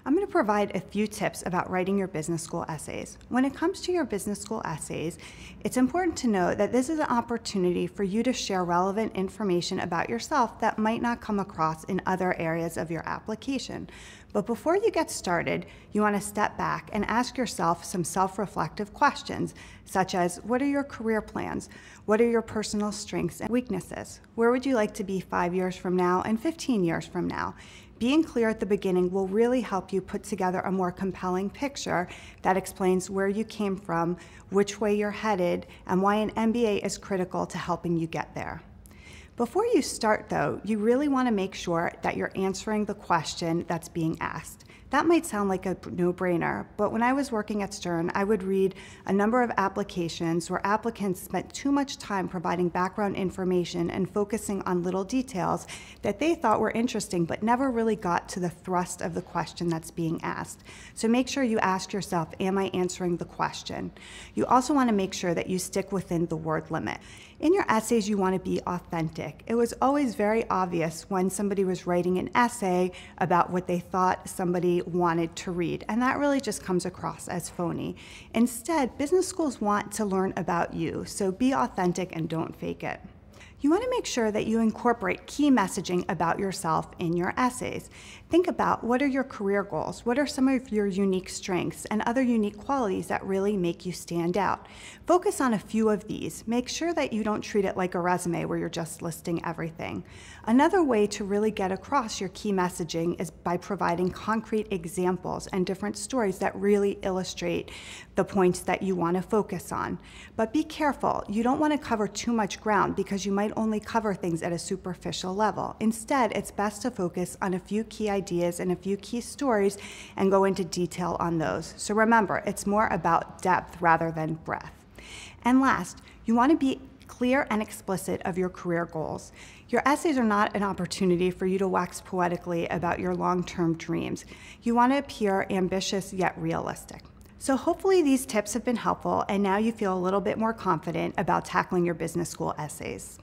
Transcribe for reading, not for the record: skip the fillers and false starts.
I'm going to provide a few tips about writing your business school essays. When it comes to your business school essays, it's important to know that this is an opportunity for you to share relevant information about yourself that might not come across in other areas of your application. But before you get started, you want to step back and ask yourself some self-reflective questions, such as, what are your career plans? What are your personal strengths and weaknesses? Where would you like to be 5 years from now and 15 years from now? Being clear at the beginning will really help you put together a more compelling picture that explains where you came from, which way you're headed, and why an MBA is critical to helping you get there. Before you start, though, you really want to make sure that you're answering the question that's being asked. That might sound like a no-brainer, but when I was working at Stern, I would read a number of applications where applicants spent too much time providing background information and focusing on little details that they thought were interesting but never really got to the thrust of the question that's being asked. So make sure you ask yourself, am I answering the question? You also want to make sure that you stick within the word limit. In your essays, you want to be authentic. It was always very obvious when somebody was writing an essay about what they thought somebody wanted to read, and that really just comes across as phony. Instead, business schools want to learn about you, so be authentic and don't fake it. You want to make sure that you incorporate key messaging about yourself in your essays. Think about, what are your career goals? What are some of your unique strengths and other unique qualities that really make you stand out? Focus on a few of these. Make sure that you don't treat it like a resume where you're just listing everything. Another way to really get across your key messaging is by providing concrete examples and different stories that really illustrate the points that you want to focus on. But be careful. You don't want to cover too much ground because you might only cover things at a superficial level. Instead, it's best to focus on a few key ideas and a few key stories and go into detail on those. So remember, it's more about depth rather than breadth. And last, you want to be clear and explicit of your career goals. Your essays are not an opportunity for you to wax poetically about your long-term dreams. You want to appear ambitious yet realistic. So hopefully these tips have been helpful, and now you feel a little bit more confident about tackling your business school essays.